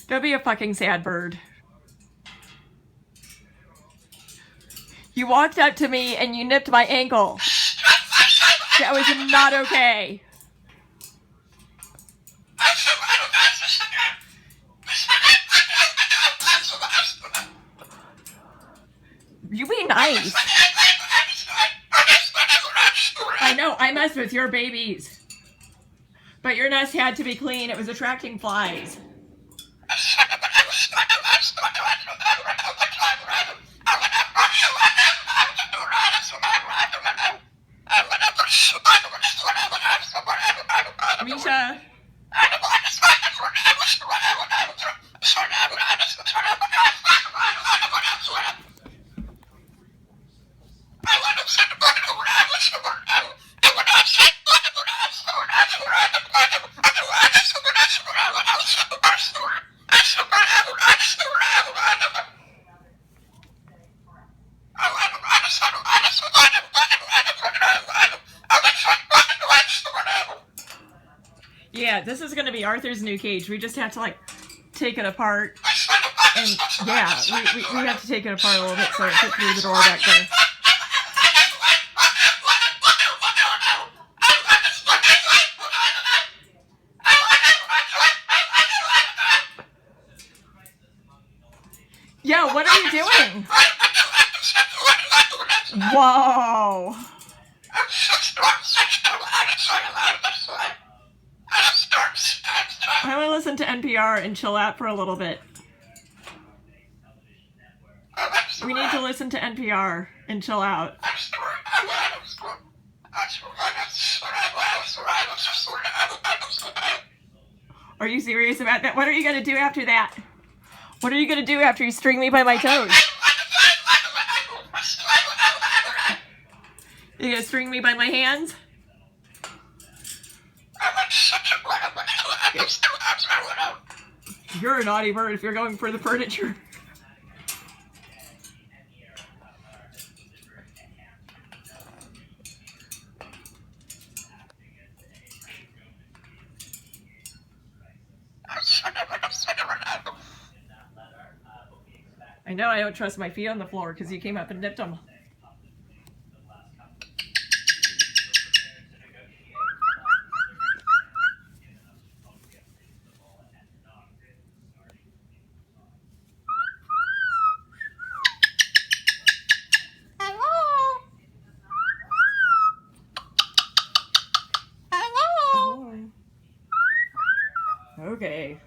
Don't be a fucking sad bird. You walked up to me and you nipped my ankle. That was not okay. You be nice. I know, I messed with your babies. But your nest had to be clean. It was attracting flies. Misha. Yeah, this is going to be Arthur's new cage. We just have to, like, take it apart. And, yeah, we have to take it apart a little bit so it fits through the door back there. Yo, what are you doing? Whoa. I want to listen to NPR and chill out for a little bit. We need to listen to NPR and chill out. Are you serious about that? What are you going to do after that? What are you going to do after you string me by my toes? You going to string me by my hands? You're a naughty bird if you're going for the furniture. I know I don't trust my feet on the floor because you came up and nipped them. Okay.